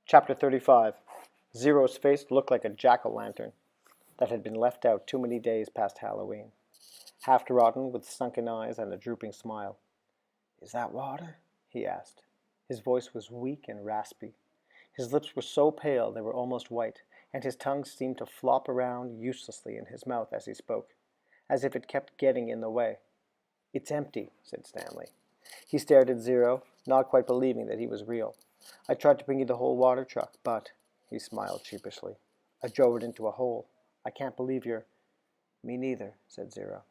Chapter 35. Zero's face looked like a jack-o'-lantern that had been left out too many days past Halloween, half rotten with sunken eyes and a drooping smile. "Is that water?" he asked. His voice was weak and raspy. His lips were so pale they were almost white, and his tongue seemed to flop around uselessly in his mouth as he spoke, as if it kept getting in the way. "It's empty," said Stanley. He stared at Zero, not quite believing that he was real. "I tried to bring you the whole water truck, but," he smiled sheepishly, "I drove it into a hole. I can't believe you're—" "Me neither," said Zero.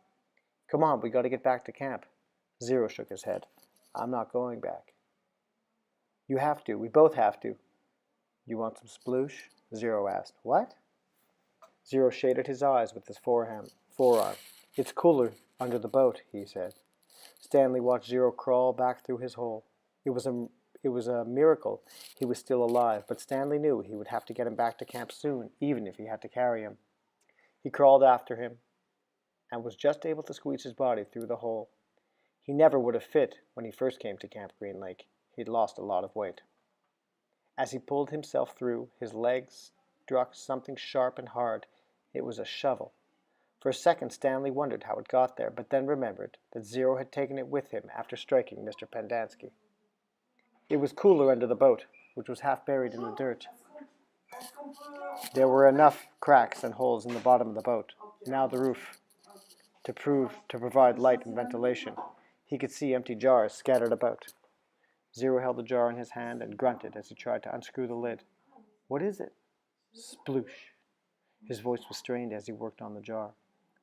"Come on, we got to get back to camp." Zero shook his head. "I'm not going back." "You have to. We both have to." "You want some sploosh?" Zero asked. "What?" Zero shaded his eyes with his forearm. "It's cooler under the boat," he said. Stanley watched Zero crawl back through his hole. It was a miracle he was still alive, but Stanley knew he would have to get him back to camp soon, even if he had to carry him. He crawled after him and was just able to squeeze his body through the hole. He never would have fit when he first came to Camp Green Lake. He'd lost a lot of weight. As he pulled himself through, his legs struck something sharp and hard. It was a shovel. For a second, Stanley wondered how it got there, but then remembered that Zero had taken it with him after striking Mr. Pendanski. It was cooler under the boat, which was half buried in the dirt. There were enough cracks and holes in the bottom of the boat, now the roof, to provide light and ventilation. He could see empty jars scattered about. Zero held the jar in his hand and grunted as he tried to unscrew the lid. "What is it?" "Sploosh." His voice was strained as he worked on the jar.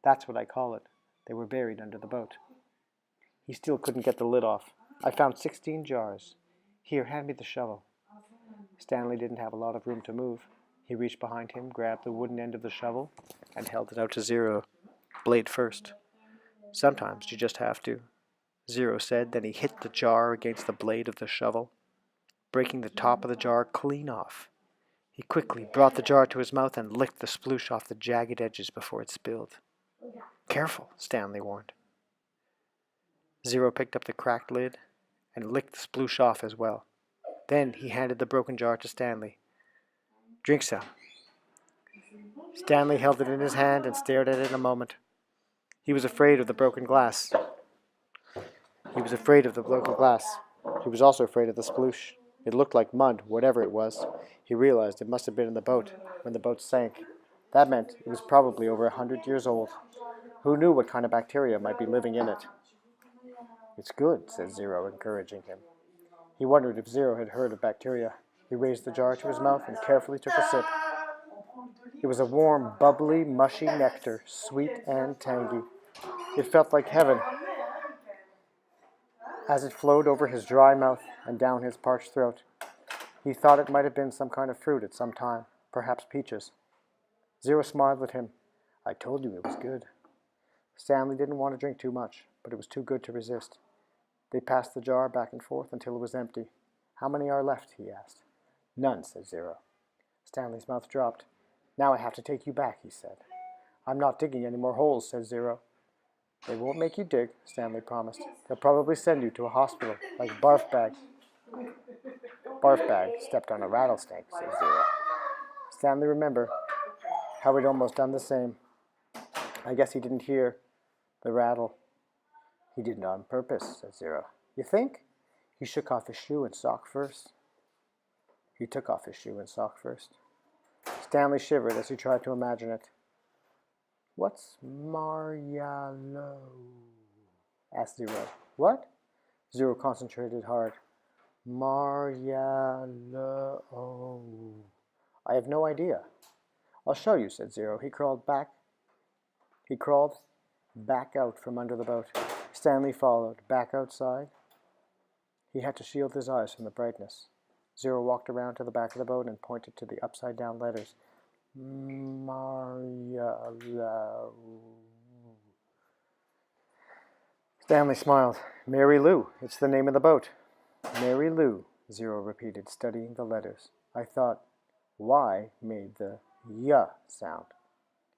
"That's what I call it. They were buried under the boat." He still couldn't get the lid off. "I found 16 jars. Here, hand me the shovel." Stanley didn't have a lot of room to move. He reached behind him, grabbed the wooden end of the shovel, and held it out to Zero, blade first. "Sometimes you just have to," Zero said. Then he hit the jar against the blade of the shovel, breaking the top of the jar clean off. He quickly brought the jar to his mouth and licked the sploosh off the jagged edges before it spilled. "Careful," Stanley warned. Zero picked up the cracked lid and licked the sploosh off as well. Then he handed the broken jar to Stanley. "Drink some." Stanley held it in his hand and stared at it a moment. He was afraid of the broken glass. He was also afraid of the sploosh. It looked like mud, whatever it was. He realized it must have been in the boat when the boat sank. That meant it was probably over 100 years old. Who knew what kind of bacteria might be living in it? "It's good," said Zero, encouraging him. He wondered if Zero had heard of bacteria. He raised the jar to his mouth and carefully took a sip. It was a warm, bubbly, mushy nectar, sweet and tangy. It felt like heaven as it flowed over his dry mouth and down his parched throat. He thought it might have been some kind of fruit at some time, perhaps peaches. Zero smiled at him. "I told you it was good." Stanley didn't want to drink too much, but it was too good to resist. They passed the jar back and forth until it was empty. "How many are left?" he asked. "None," said Zero. Stanley's mouth dropped. "Now I have to take you back," he said. "I'm not digging any more holes," said Zero. "They won't make you dig," Stanley promised. "They'll probably send you to a hospital, like Barf Bag." "Barf Bag stepped on a rattlesnake," said Zero. Stanley remembered how he'd almost done the same. I guess he didn't hear the rattle. "He did it on purpose," said Zero. "You think?" "He shook off his shoe and sock first." He took off his shoe and sock first. Stanley shivered as he tried to imagine it. "What's Marialo?" asked Zero. "What?" Zero concentrated hard. "Marialo. I have no idea." "I'll show you," said Zero. He crawled back out from under the boat. Stanley followed, back outside. He had to shield his eyes from the brightness. Zero walked around to the back of the boat and pointed to the upside-down letters. "Marialo." Stanley smiled. "Mary Lou. It's the name of the boat." "Mary Lou," Zero repeated, studying the letters. "I thought Y made the Y sound."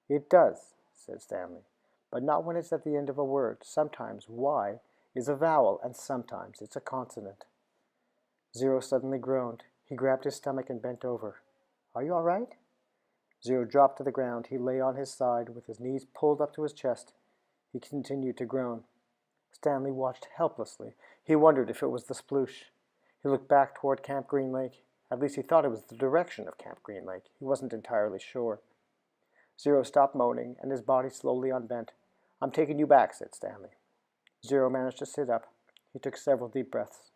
"It does," said Stanley, "but not when it's at the end of a word. Sometimes Y is a vowel, and sometimes it's a consonant." Zero suddenly groaned. He grabbed his stomach and bent over. Are you all right? Zero dropped to the ground. He lay on his side with his knees pulled up to his chest. He continued to groan. Stanley watched helplessly. He wondered if it was the sploosh. He looked back toward Camp Green Lake. At least he thought it was the direction of Camp Green Lake. He wasn't entirely sure. Zero stopped moaning, and his body slowly unbent. I'm taking you back, said Stanley. Zero managed to sit up. He took several deep breaths.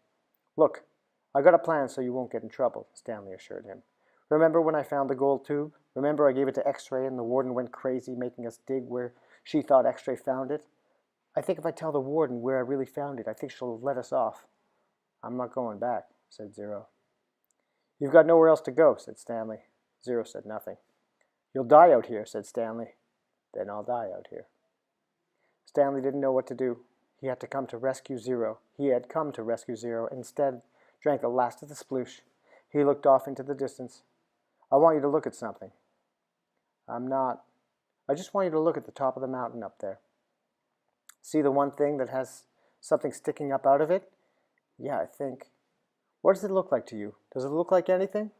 Look, I got a plan so you won't get in trouble, Stanley assured him. Remember when I found the gold tube? Remember I gave it to X-Ray and the warden went crazy, making us dig where she thought X-Ray found it? I think if I tell the warden where I really found it, I think she'll let us off. I'm not going back, said Zero. You've got nowhere else to go, said Stanley. Zero said nothing. You'll die out here, said Stanley. Then I'll die out here. Stanley didn't know what to do. He had to come to rescue Zero. He had come to rescue Zero. Instead, drank the last of the sploosh. He looked off into the distance. I want you to look at something. I'm not. I just want you to look at the top of the mountain up there. See the one thing that has something sticking up out of it? Yeah, I think. What does it look like to you? Does it look like anything?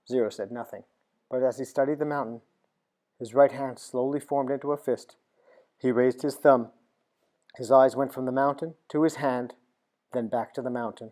Zero said nothing. But as he studied the mountain, his right hand slowly formed into a fist. He raised his thumb. His eyes went from the mountain to his hand, then back to the mountain.